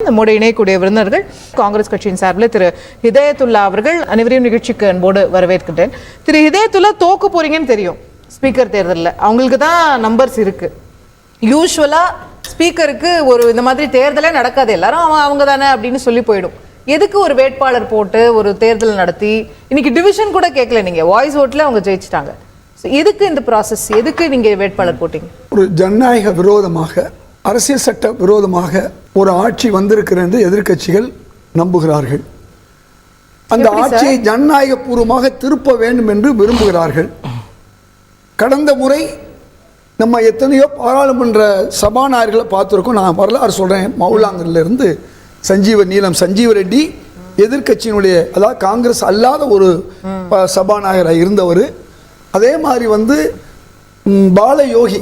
நம்முடைய இணையக்கூடிய விருந்தினர்கள் காங்கிரஸ் கட்சியின் சார்பில் திரு ஹிதாயத்துல்லா அவர்கள் அனைவரையும் நிகழ்ச்சிக்கு அன்போடு வரவேற்கின்றேன். திரு ஹிதாயத்துல்லா தோக்க போறீங்கன்னு தெரியும் ஸ்பீக்கர் தேர்தலில், அவங்களுக்கு தான் நம்பர்ஸ் இருக்கு. யூஸ்வலா ஸ்பீக்கருக்கு ஒரு இந்த மாதிரி தேர்தலே நடக்காது, எல்லாரும் அவங்க தானே அப்படின்னு சொல்லி போயிடும். எதுக்கு ஒரு வேட்பாளர் போட்டு ஒரு தேர்தல் நடத்தி இன்னைக்கு டிவிஷன் கூட கேட்கல, நீங்க வாய்ஸ் ஓட்ல அவங்க ஜெயிச்சிட்டாங்க. எதுக்கு இந்த ப்ராசஸ், எதுக்கு நீங்க வேட்பாளர் போட்டீங்க? ஒரு ஜனநாயக விரோதமாக, அரசியல் சட்ட விரோதமாக ஒரு ஆட்சி வந்திருக்கிறது என்று எதிர்க்கட்சிகள் நம்புகிறார்கள். அந்த ஆட்சியை ஜனநாயக பூர்வமாக திருப்ப வேண்டும் என்று விரும்புகிறார்கள். கடந்த முறை நம்ம எத்தனையோ பாராளுமன்ற சபாநாயகர்களை பார்த்துருக்கோம். நான் வரலாறு சொல்கிறேன். மவுலாங்கரிலிருந்து சஞ்சீவ ரெட்டி எதிர்கட்சியினுடைய, அதாவது காங்கிரஸ் அல்லாத ஒரு சபாநாயகராக இருந்தவர். அதே மாதிரி பாலயோகி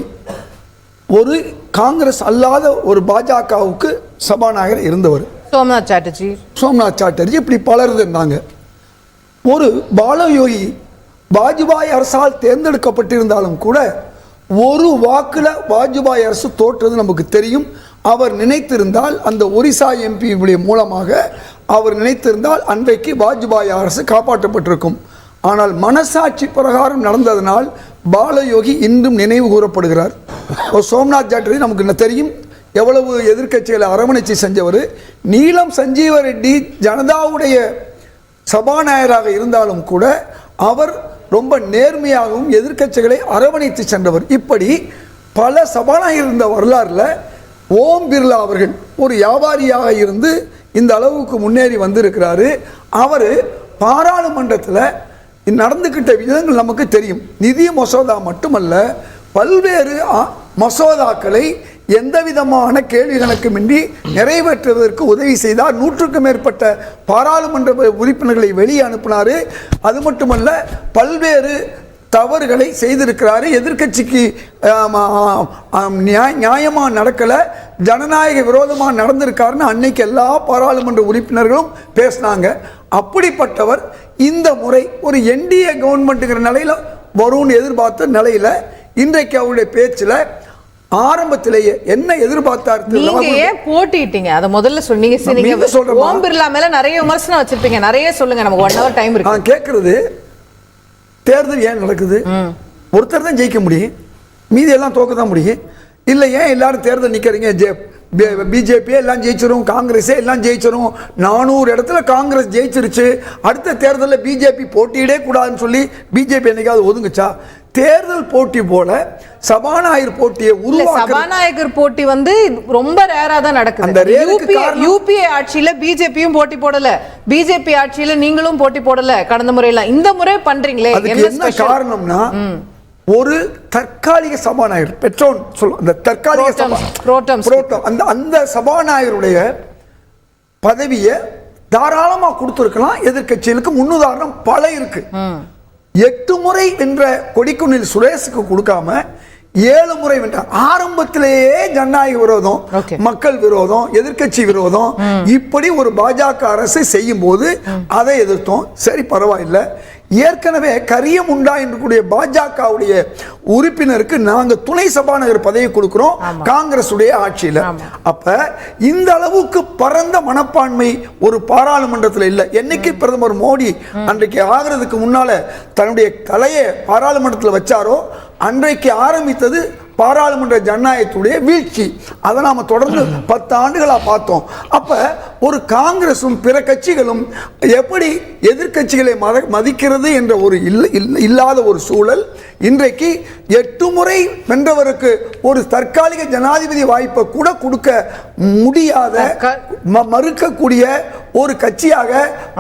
ஒரு காங்கிரஸ் அல்லாத ஒரு பாஜகவுக்கு சபாநாயகர் இருந்தவர். சோம்நாத் சாட்டர்ஜி இப்படி பலர் இருந்தாங்க. ஒரு பாலயோகி வாஜ்பாய் அரசால் தேர்ந்தெடுக்கப்பட்டிருந்தாலும் கூட ஒரு வாக்குல வாஜ்பாய் அரசு தோற்றது நமக்கு தெரியும். அவர் நினைத்திருந்தால், அந்த ஒரிசா எம்பி மூலமாக அவர் நினைத்திருந்தால் அன்றைக்கு வாஜ்பாய் அரசு காப்பாற்றப்பட்டிருக்கும். ஆனால் மனசாட்சி பிரகாரம் நடந்ததனால் பாலயோகி இன்றும் நினைவு கூறப்படுகிறார். சோம்நாத் சாட்டர்ஜி நமக்கு தெரியும் எவ்வளவு எதிர்க்கட்சிகளை அரவணைச்சி செஞ்சவர். நீலம் சஞ்சீவ ரெட்டி ஜனதாவுடைய சபாநாயகராக இருந்தாலும் கூட அவர் ரொம்ப நேர்மையாகவும் எதிர்க்கட்சிகளை அரவணைத்து சென்றவர். இப்படி பல சபாநாயகர் இருந்த வரலாறுல ஓம் பிர்லா அவர்கள் ஒரு வியாபாரியாக இருந்து இந்த அளவுக்கு முன்னேறி வந்திருக்கிறாரு. அவர் பாராளுமன்றத்தில் நடந்துக்கிட்ட விதங்கள் நமக்கு தெரியும். நிதி மசோதா மட்டுமல்ல, பல்வேறு மசோதாக்களை எந்த விதமான கேள்வி கணக்குமின்றி நிறைவேற்றுவதற்கு உதவி செய்தார். 100க்கும் மேற்பட்ட பாராளுமன்ற உறுப்பினர்களை வெளியே அனுப்பினார். அது மட்டுமல்ல, பல்வேறு தவறுகளை செய்திருக்கிறாரு. எதிர்கட்சிக்கு நியாயமாக நடக்கலை, ஜனநாயக விரோதமாக நடந்திருக்காருன்னு அன்னைக்கு எல்லா பாராளுமன்ற உறுப்பினர்களும் பேசினாங்க. அப்படிப்பட்டவர் இந்த முறை ஒரு என்டிஏ கவர்மெண்ட்டுங்கிற நிலையில் வரும்னு எதிர்பார்த்த நிலையில் இன்றைக்கு அவருடைய பேச்சில் ஆரம்பத்திலேயே என்ன எதிர்பார்த்தார்? நீங்க ஏன் போட்டிட்டீங்க அத முதல்ல சொன்னீங்க. ஓம் பிர்லா மேல நிறைய விமர்சனம் வச்சிருப்பீங்க, நிறைய சொல்லுங்க, நமக்கு 1 hour டைம் இருக்கு. நான் கேட்கறது, தேர்தல் ஏன் நடக்குது? ஒருத்தர் தான் ஜெயிக்க முடியும், மீதி எல்லாம் தோக்க தான் முடியும். இல்லை ஏன் எல்லாரும் தேர்தல் நிற்கிறீங்க? பிஜேபியே எல்லாம் ஜெயிச்சிரும், காங்கிரஸே எல்லாம் ஜெயிச்சிரும். 400 இடத்துல காங்கிரஸ் ஜெயிச்சிருச்சு. அடுத்த தேர்தலில் பிஜேபி போட்டியிடே கூடாதுன்னு சொல்லி பிஜேபி என்னைக்காவது ஒதுங்குச்சா? தேர்தல் போட்டி போல சபாநாயகர் போட்டியை சபாநாயகர் போட்டி ரொம்ப ரேரா தான் நடக்குது. யூபிஏ ஆட்சியில பிஜேபியும் போட்டி போடல, பிஜேபி ஆட்சியில நீங்களும் போட்டி போடல கடந்த முறையில. இந்த முறை பண்றீங்களே, என்ன காரணம்னா ஒரு தற்காலிக சபாநாயகர் பெட்ரோன் சொல்லுவோம், அந்த தற்காலிக அந்த சபாநாயகருடைய பதவியை தாராளமா கொடுத்திருக்கலாம். எதிர்கட்சிகளுக்கு முன்னுதாரணம் பல இருக்கு. 8 முறை வென்ற கொடிக்குன்னில் சுரேஷுக்கு கொடுக்காம 7 முறை வென்றார். ஆரம்பத்திலேயே ஜனநாயக விரோதம், மக்கள் விரோதம், எதிர்கட்சி விரோதம், இப்படி ஒரு பாஜக அரசு செய்யும் போது அதை எதிர்த்தோம். சரி, பரவாயில்லை. ஏற்கனவே கரியமுண்டா என்று கூடிய பாஜகவுடைய உறுப்பினருக்கு நாங்க துணை சபாநாயகர் பதவி கொடுக்கிறோம் காங்கிரஸ் உடைய ஆட்சியில். அப்ப இந்த அளவுக்கு பரந்த மனப்பான்மை ஒரு பாராளுமன்றத்தில் இல்லை. என்னைக்கு பிரதமர் மோடி அன்றைக்கு ஆகிறதுக்கு முன்னால தன்னுடைய தலையை பாராளுமன்றத்தில் வச்சாரோ அன்றைக்கு ஆரம்பித்தது பாராளுமன்ற ஜனநாயகத்துடைய வீழ்ச்சி. அதை நாம தொடர்ந்து 10 ஆண்டுகளா பார்த்தோம். அப்ப ஒரு காங்கிரசும் பிற கட்சிகளும் எப்படி எதிர்கட்சிகளை மதிக்கிறது என்ற ஒரு இல்லாத ஒரு சூழல். இன்றைக்கு 8 முறை வென்றவருக்கு ஒரு தற்காலிக ஜனாதிபதி வாய்ப்பை கூட கொடுக்க முடியாத, மறுக்கக்கூடிய ஒரு கட்சியாக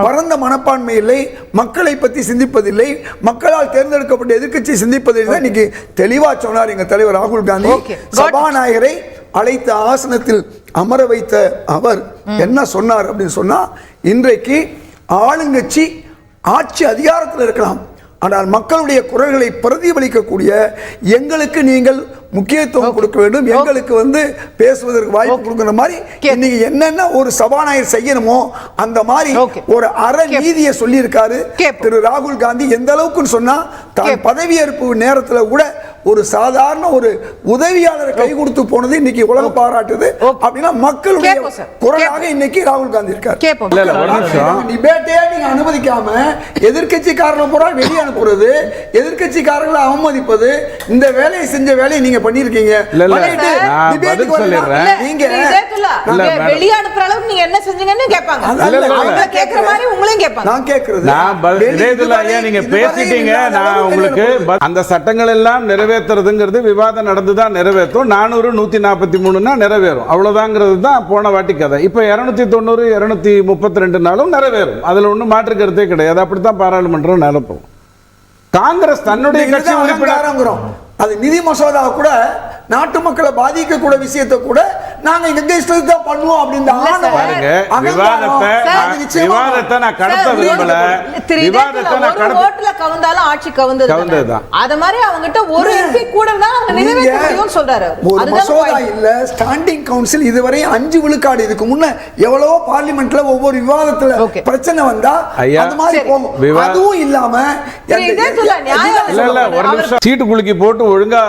பரந்த மனப்பான்மை இல்லை, மக்களை பற்றி சிந்திப்பதில்லை, மக்களால் தேர்ந்தெடுக்கப்பட்ட எதிர்கட்சி சிந்திப்பதில்லை. இன்னைக்கு தெளிவா சொன்னார் எங்க தலைவர் ராகுல் காந்தி. சபாநாயகரை அழைத்த ஆசனத்தில் அமர வைத்த அவர் என்ன சொன்னார் அப்படின்னு சொன்னா, இன்றைக்கு ஆளுங்கட்சி ஆட்சி அதிகாரத்தில் இருக்கலாம், ஆனால் மக்களுடைய குரல்களை பிரதிபலிக்கக்கூடிய எங்களுக்கு நீங்கள் முக்கியத்துவம் கொடுக்க வேண்டும், எங்களுக்கு பேசுவதற்கு வாய்ப்பு கொடுக்கிற மாதிரி இன்னைக்கு என்னென்ன ஒரு சபாநாயகர் செய்யணுமோ அந்த மாதிரி ஒரு அறநீதியை சொல்லி இருக்காரு திரு ராகுல் காந்தி. எந்த அளவுக்கு சொன்னா, தான் பதவியேற்பு நேரத்தில் கூட ஒரு சாதாரண ஒரு உதவியாளரை கை கொடுத்து போனது இன்னைக்கு உலகம் பாராட்டுது அப்படின்னா மக்களுடைய குரலாக இன்னைக்கு ராகுல் காந்தி இருக்கார். டிபேட்டே நீங்க அனுமதிக்காம எதிர்க்கட்சிக்காரங்களை பூரா வெளியே அனுப்புறது, எதிர்க்கட்சிக்காரர்களை அவமதிப்பது, இந்த வேலையை செஞ்ச வேலையை நீங்க பண்ணிருக்கீங்க. நீங்க வெளியே அனுப்புற அளவுக்கு நீங்க என்ன செஞ்சீங்கன்னு கேட்பாங்க. கேக்குற மாதிரி உங்களையும் கேட்பாங்க. நான் கேக்குறது நீங்க பேசிட்டீங்க. நான் உங்களுக்கு அந்த சட்டங்கள் எல்லாம் நிறைவேற்றுறதுங்கிறது விவாதம் நடந்துதான் நிறைவேற்றும். 400 143 நிறைவேறும், அவ்வளவுதாங்கிறது தான் போன வாட்டி கதை. இப்ப 290 232 நாளும் நிறைவேறும், அதுல ஒன்றும் மாற்று கருத்தே கிடையாது. அப்படித்தான் பாராளுமன்றம் நிலப்போம். காங்கிரஸ் தன்னுடைய கட்சி உறுப்பினர் அது நிதி மசோதா கூட நாட்டு மக்களை பாதிக்கக்கூடிய விஷயத்தை கூட நாங்க எங்க இஷ்டத்துக்கு தான் பண்ணுவோம் அப்படின்னு விவாதத்தை நான் கடத்த விரும்பல. விவாதத்தை நான் கடத்த கவுந்தாலும் ஆட்சி கவுந்ததுதான். அத மாதிரி அவங்ககிட்ட ஒரு எம்பி கூட தான் அவங்க நிறைவேற்ற முடியும்னு சொல்றாரு. ஒரு மசோதா இல்ல, ஸ்டாண்டிங் கவுன்சில் இதுவரை 5 விழுக்காடு. இதுக்கு முன்ன எவ்வளவோ பார்லிமெண்ட்ல ஒவ்வொரு விவாதத்துல பிரச்சனை வந்தா அது மாதிரி போகும். அதுவும் இல்லாம சீட்டு குலுக்கி போட்டு ஒழுங்கா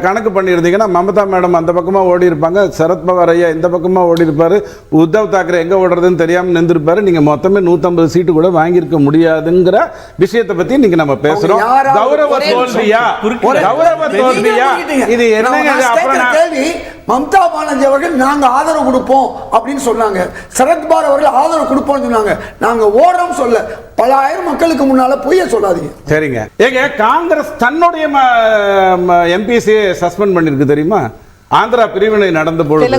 கணக்கு பண்ணியிருந்தீங்கன்னா மமதா மேடம் அந்த பக்கமா ஓடி இருப்பாங்க, சரத்பவார் ஐயா இந்த பக்கமா ஓடி இருப்பாரு, உத்தவ் தாக்கரே எங்க ஓடுறதுன்னு தெரியாம நின்றுருப்பாரு. நீங்க மொத்தமே 150 சீட்டு கூட வாங்கியிருக்க முடியாதுங்கிற விஷயத்தை பத்தி நீங்க நம்ம பேசுறோம். கௌரவ தோல்வியா, கௌரவ தோல்வியா, இது என்ன கேள்வி? மம்தா பானர்ஜி அவர்கள் நாங்க ஆதரவு கொடுப்போம் அப்படின்னு சொன்னாங்க, சரத்பவார் அவர்கள் ஆதரவு கொடுப்போம்னு சொன்னாங்க. நாங்க ஓடுறோம் சொல்ல, பல ஆயிரம் மக்களுக்கு முன்னால பொய்ய சொல்லாதீங்க. சரிங்க. ஏங்க காங்கிரஸ் தன்னுடைய எம்பிசி சஸ்பெண்ட் பண்ணிருக்கு தெரியுமா? ஆந்திரா பிரிவினை நடந்த பொழுது,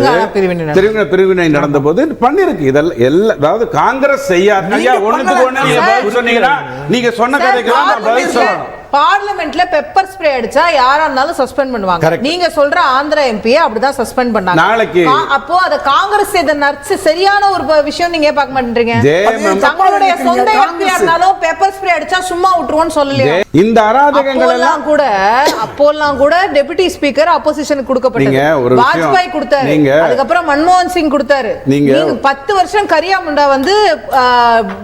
பிரிவினை நடந்த போது பண்ணிருக்கு. இதெல்லாம் அதாவது காங்கிரஸ் செய்யாது. ஒண்ணுக்கு ஒண்ணு நீங்க பதில் சொன்னீங்கன்னா நீங்க சொன்ன கதைக்கெல்லாம் நான் பதில் சொல்லணும். பார்லிமெண்ட்ல பெப்பர் ஸ்ப்ரே அடிச்சா யாரா இருந்தாலும் சஸ்பெண்ட் பண்ணுவாங்க. நீங்க சொல்ற ஆந்திரா எம்பியை அப்படிதான் சஸ்பெண்ட் பண்ணாங்க. நாளைக்கு அப்போ அத காங்கிரஸ் இத நர்ஸ் சரியான ஒரு விஷயம் நீங்க பார்க்க மாட்டீங்க. தங்களுடைய சொந்த எம்பியா இருந்தாலும் பெப்பர் ஸ்ப்ரே அடிச்சா சும்மா விட்டுருவோம்னு சொல்லலையா? இந்த அராஜகங்கள் எல்லாம் கூட அப்போல்லாம் கூட டெபுட்டி ஸ்பீக்கர் அப்போசிஷனுக்கு கொடுக்கப்பட்டது. வாஜ்பாய் கொடுத்தாரு, அதுக்கு அப்புறம் மன்மோகன் சிங் கொடுத்தாரு. நீங்க 10 வருஷம் கரியா முண்டா வந்து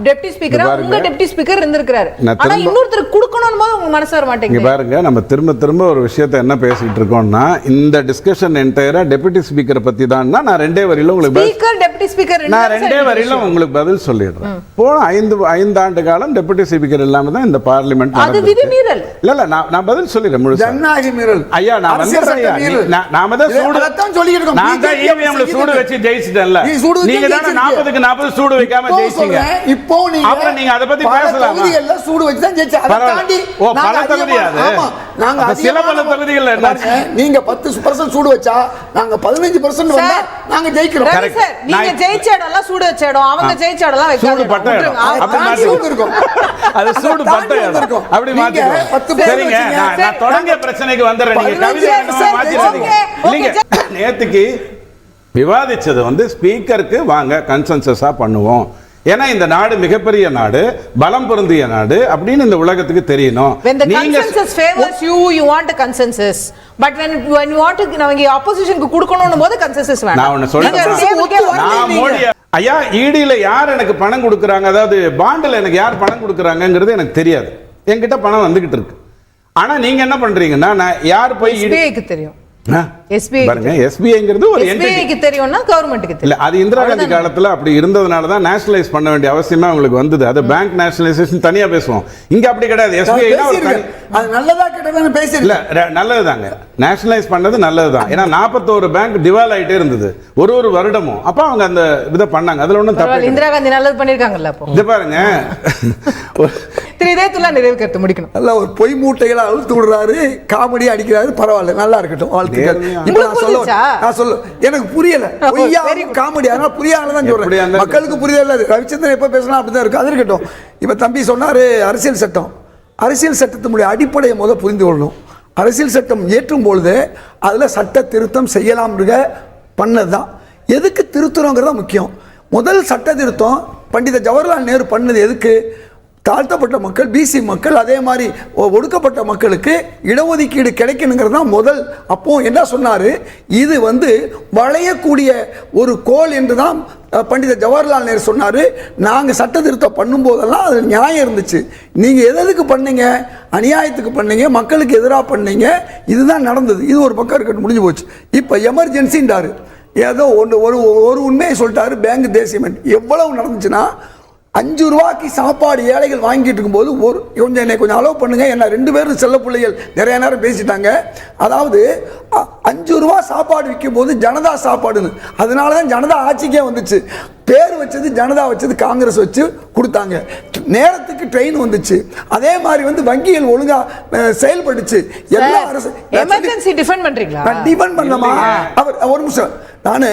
டெப்டி ஸ்பீக்கரா உங்க டெப்டி ஸ்பீக்கர் இருந்திருக்காரு. ஆனா இன்னொருத்தருக்கு கொடுக்கணும் போது மனசு வர மாட்டேங்குது. இங்க பாருங்க, நம்ம திரும்ப ஒரு விஷயத்தை என்ன பேசிட்டு இருக்கோம்னா, இந்த டிஸ்கஷன் என்டையரா டெபுட்டி ஸ்பீக்கர் பத்தி தான். நான் 2 வரியில உங்களுக்கு ஸ்பீக்கர் டெபுட்டி ஸ்பீக்கர் நான் 2 வரியில உங்களுக்கு பதில் சொல்லிடுறேன். போன 5 ஆண்டு காலம் டெபுட்டி ஸ்பீக்கர் இல்லாம தான் இந்த பார்லிமெண்ட் அது விதி மீறல். இல்ல நான் பதில் சொல்லிடுறேன் முழுசா. ஜனநாயக மீறல். ஐயா நான் வந்துறேன். நாம தான் சூடு அதான் சொல்லிட்டு இருக்கோம். நான் தான் ஈவிஎம்ல சூடு வச்சு ஜெயிச்சிட்டேன்ல. நீங்க தான 40க்கு 40 சூடு வைக்காம ஜெயிச்சீங்க. இப்போ நீங்க அப்புறம் நீங்க அத பத்தி பேசலாம். தொகுதிகள்ல சூடு வச்சு தான் ஜெயிச்சா. அத தாண்டி பல தொகுதியாது. நாங்க சில பல தொகுதிகள்ல என்னாச்சு? நீங்க 10% சூடு வச்சா நாங்க 15% வந்தா நாங்க ஜெயிக்கிறோம். நீங்க ஜெயிச்ச இடம்லாம் சூடு வச்ச இடம், அவங்க ஜெயிச்ச இடம்லாம் வைக்காத சூடு பட்ட இடம். அப்படி மாத்தி இருக்கும். அது சூடு பட்ட இடம். அப்படி மாத்திக்கோ. சரிங்க, நான் தொடங்கிய பிரச்சனைக்கு வந்துறேன். நீங்க கவிதை மாத்திராதீங்க. இல்லங்க, நேத்துக்கு விவாதிச்சது வந்து ஸ்பீக்கருக்கு வாங்க கன்சென்சஸா பண்ணுவோம். ஏன்னா இந்த நாடு மிகப்பெரிய நாடு, பலம் பொருந்திய நாடு அப்படின்னு இந்த உலகத்துக்கு தெரியணும். When the consensus favors you, you want a consensus. But when you want to நாங்க ஆப்போசிஷனுக்கு கொடுக்கணும்னு போது கன்சென்சஸ் வேண்டாம். நான் ஒன்னு சொல்றேன். நான் மோடி ஐயா ஈடில யார் எனக்கு பணம் கொடுக்கறாங்க, அதாவது பாண்டில் எனக்கு யார் பணம் கொடுக்கறாங்கங்கிறது எனக்கு தெரியாது. என்கிட்ட பணம் வந்துகிட்டு இருக்கு. ஆனா நீங்க என்ன பண்றீங்கன்னா, நான் யார் போய் ஈடிக்கு தெரியும். பாருங்க, எஸ்பிஐங்கிறது ஒரு என்டிட்டிக்கு தெரியும்னா கவர்மெண்ட்டுக்கு தெரியும். இல்ல, அது இந்திரா காந்தி காலத்துல அப்படி இருந்ததனால தான் நேஷனலைஸ் பண்ண வேண்டிய அவசியமா உங்களுக்கு வந்தது. அது பேங்க் நேஷனலைசேஷன் தனியா பேசுவோம். இங்க அப்படி கிடையாது. எஸ்பிஐனா அது நல்லதா கெட்டதான்னு பேசிரல. இல்ல, நல்லதுதாங்க. நேஷனலைஸ் பண்ணது நல்லதுதான். ஏன்னா 41 பேங்க் டிவால் ஆயிட்டே இருந்தது ஒரு வருடமும். அப்ப அவங்க அந்த இத பண்ணாங்க. அதுல ஒண்ணும் தப்பு இல்ல. இந்திரா காந்தி நல்லது பண்ணிருக்காங்கல்ல. அப்போ இது பாருங்க, இதயத்துல நிறைவு கருத்து முடிக்கணும். நல்ல ஒரு பொய் மூட்டைகளை அழுத்து விடுறாரு, காமெடி அடிக்கிறாரு. பரவாயில்ல, நல்லா இருக்கட்டும். எனக்கு புரியல, காமெடி புரியாதான் சொல்றேன். மக்களுக்கு புரியல. ரவிச்சந்திரன் எப்ப பேசலாம் அப்படிதான் இருக்கு. அது இருக்கட்டும். இப்ப தம்பி சொன்னாரு அரசியல் சட்டம். அரசியல் சட்டத்தினுடைய அடிப்படையை முதல் புரிந்து கொள்ளணும். அரசியல் சட்டம் ஏற்றும் பொழுது அதுல சட்ட திருத்தம் செய்யலாம் பண்ணதுதான். எதுக்கு திருத்தணுங்கிறதா முக்கியம். முதல் சட்ட திருத்தம் பண்டித ஜவஹர்லால் நேரு பண்ணது எதுக்கு? தாழ்த்தப்பட்ட மக்கள், பிசி மக்கள், அதே மாதிரி ஒடுக்கப்பட்ட மக்களுக்கு இடஒதுக்கீடு கிடைக்கணுங்கிறது தான் முதல். அப்போ என்ன சொன்னார், இது வளையக்கூடிய ஒரு கோல் என்று தான் பண்டித ஜவஹர்லால் நேரு சொன்னார். நாங்கள் சட்ட திருத்தம் பண்ணும்போதெல்லாம் அது நியாயம் இருந்துச்சு. நீங்கள் எதுக்கு பண்ணீங்க, அநியாயத்துக்கு பண்ணீங்க, மக்களுக்கு எதிராக பண்ணீங்க, இதுதான் நடந்தது. இது ஒரு பக்கம் இருக்கட்டும், முடிஞ்சு போச்சு. இப்போ எமர்ஜென்சின்றாரு, ஏதோ ஒரு உண்மையை சொல்லிட்டாரு. பேங்க் தேசியம் எவ்வளவு நடந்துச்சுன்னா, 5 ரூபாய்க்கு சாப்பாடு ஏழைகள் வாங்கிட்டு இருக்கும்போது கொஞ்சம் அலோவ் பண்ணுங்க, என்ன 2 பேரும் செல்ல பிள்ளைகள் நிறைய நேரம் பேசிட்டாங்க. அதாவது 5 ரூபா சாப்பாடு விற்கும் போது ஜனதா சாப்பாடுன்னு, அதனால தான் ஜனதா ஆட்சிக்கே வந்துச்சு. பேர் வச்சது ஜனதா வச்சது காங்கிரஸ் வச்சு கொடுத்தாங்க. நேரத்துக்கு ட்ரெயின் வந்துச்சு. அதே மாதிரி வங்கிகள் ஒழுங்கா செயல்பட்டுச்சு. எல்லா அரசு எமர்ஜென்சி டிஃபெண்ட் பண்றீங்களா? டிஃபெண்ட் பண்ணலாமா? அவர் ஒரு நிமிஷம், நான்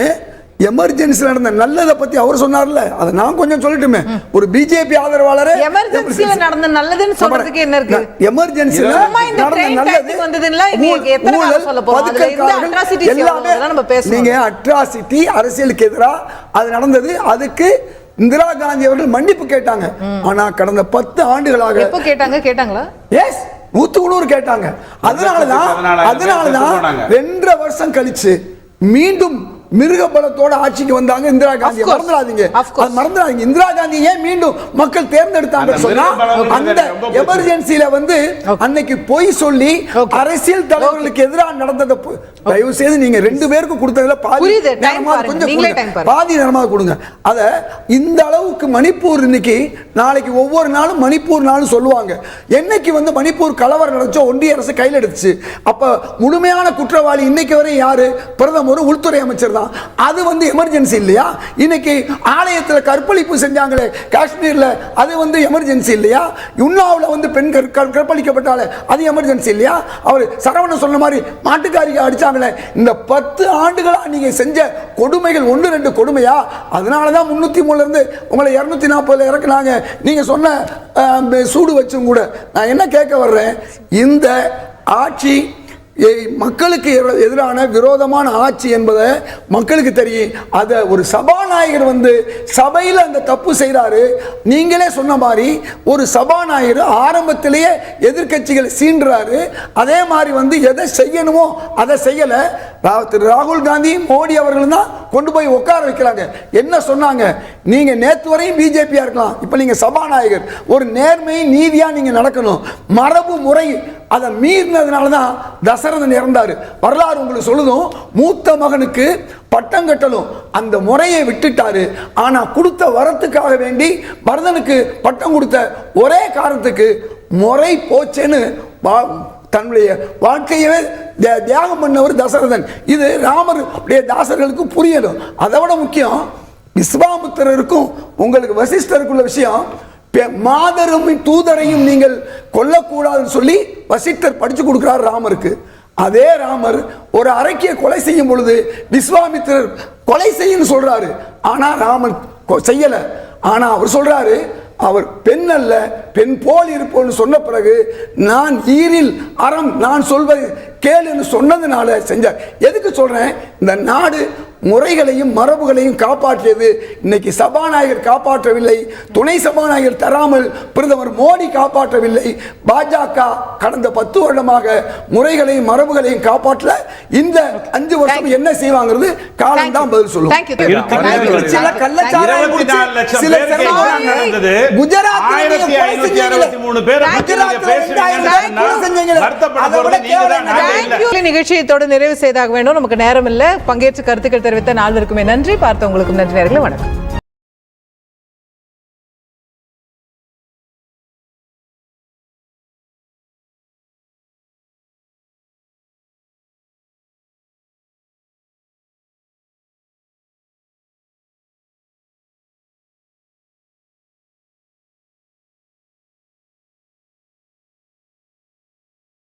எமர்ஜென்சி நடந்த நல்லதை பத்தி அவர் சொன்னார்ல, அதை நான் கொஞ்சம் சொல்லட்டுமே. ஒரு பிஜேபி ஆதரவாளர் எமர்ஜென்சில நடந்த நல்லதுன்னு சொல்றதுக்கு என்ன இருக்கு? எமர்ஜென்சில நடந்த நல்லது நீங்க அட்ராசிட்டி, அரசியலுக்கு எதிராக அது நடந்தது. அதுக்கு இந்திரா காந்தி அவர்கள் மன்னிப்பு கேட்டாங்க. ஆனா கடந்த 10 ஆண்டுகளாக எப்ப கேட்டாங்களா? எஸ், 100 கேட்டாங்க. அதனாலதான் 2.5 வருஷம் கழிச்சு மீண்டும் மிருக பலத்தோட ஆட்சிக்கு வந்தாங்க இந்திரா காந்தி. மறந்துடாதீங்க. இந்திரா காந்தி ஏன் மீண்டும் மக்கள் தேர்ந்தெடுத்தாங்க சொன்னா, அந்த எமர்ஜென்சில அன்னைக்கு பொய் சொல்லி அரசியல் தலைவர்களுக்கு எதிராக நடந்தத தயவு செய்து நீங்க 2 பேருக்கு கொடுத்ததுல பாதி நேரமாக கொடுங்க. அத இந்த அளவுக்கு மணிப்பூர் இன்னைக்கு நாளைக்கு ஒவ்வொரு நாளும் மணிப்பூர் நாளும் சொல்லுவாங்க. என்னைக்கு மணிப்பூர் கலவரம் நடந்துச்சோ ஒன்றிய அரசு கையில் எடுத்துச்சு. அப்ப முழுமையான குற்றவாளி இன்னைக்கு வரை யாரு? பிரதமர், உள்துறை அமைச்சர் தான். அது எமர்ஜென்சி இல்லையா? இன்னைக்கு ஆலயத்தில் கற்பழிப்பு செஞ்சாங்களே காஷ்மீர்ல, அது எமர்ஜென்சி இல்லையா? உன்னாவில் பெண் கற்பழிக்கப்பட்டாலே அது எமர்ஜென்சி இல்லையா? அவர் சரவணன் சொன்ன மாதிரி மாட்டுக்காரிக்கு அடிச்சாங்களே, இந்த 10 ஆண்டுகளா நீங்க செஞ்ச கொடுமைகள் 1-2 கொடுமையா? அதனாலதான் 303 இருந்து உங்களை 240 இறக்குனாங்க. நீங்க சொன்ன சூடு வச்சும் கூட நான் என்ன கேட்க வர்றேன், இந்த ஆட்சி மக்களுக்கு எதிரான விரோதமான ஆட்சி என்பதை மக்களுக்கு தெரியும். அதை ஒரு சபாநாயகர் சபையில் அந்த தப்பு செய்கிறாரு. நீங்களே சொன்ன மாதிரி ஒரு சபாநாயகர் ஆரம்பத்திலேயே எதிர்கட்சிகளை சீண்டுறாரு. அதே மாதிரி எதை செய்யணுமோ அதை செய்யலை. திரு ராகுல் காந்தி, மோடி அவர்கள் தான் கொண்டு போய் உட்கார வைக்கிறாங்க. என்ன சொன்னாங்க, நீங்க நேற்று வரையும் பிஜேபியா இருக்கலாம், இப்ப நீங்க சபாநாயகர், ஒரு நேர்மை நீதியா நீங்க நடக்கணும். மரபு முறை அதை மீறினதுனால தான் தசரதன் இறந்தாரு. வரலாறு உங்களுக்கு சொல்லுதும், மூத்த மகனுக்கு பட்டம் கட்டலும் அந்த முறையை விட்டுட்டாரு. ஆனா கொடுத்த வரத்துக்காக வேண்டி பரதனுக்கு பட்டம் கொடுத்த ஒரே காரணத்துக்கு முறை போச்சேன்னு தன்னுடைய வாழ்க்கையவே தியாகம் பண்ணவர் தசரதன். இது ராமர் தாசர்களுக்கு புரியணும். அதை விட முக்கியம், விஸ்வாமித்திரருக்கும் உங்களுக்கு வசிஷ்டருக்குள்ள விஷயம், மாதரும் தூதரையும் நீங்கள் கொல்லக்கூடாதுன்னு சொல்லி வசிஷ்டர் படிச்சு கொடுக்கிறார் ராமருக்கு. அதே ராமர் ஒரு அரக்கிய கொலை செய்யும் பொழுது விஸ்வாமித்திரர் கொலை செய்யும் சொல்றாரு. ஆனா ராமன் செய்யல. ஆனா அவர் சொல்றாரு, அவர் பெண் அல்ல, பெண் போல் இருப்போன்னு சொன்ன பிறகு நான் ஈரில் அறம் நான் சொல்வது கேளுன்னு சொன்னதுனால செஞ்சார். எதுக்கு சொல்றேன், இந்த நாடு முறைகளையும் மரபுகளையும் காப்பாற்றியது. இன்னைக்கு சபாநாயகர் காப்பாற்றவில்லை, துணை சபாநாயகர் தராமல் பிரதமர் மோடி காப்பாற்றவில்லை. பாஜக கடந்த 10 வருடமாக முறைகளையும் மரபுகளையும் காப்பாற்ற இந்த 5 வருஷம் என்ன செய்வாங்கிறது காலம் தான் பதில் சொல்லும். நிகழ்ச்சியத்தோடு நிறைவு செய்தாக வேண்டும். நமக்கு நேரம் இல்லை. பங்கேற்று கருத்துக்கள் தெரிவித்த நால்வருக்குமே நன்றி. பார்த்தவங்களுக்கும் நன்றி. நேயர்களே வணக்கம்.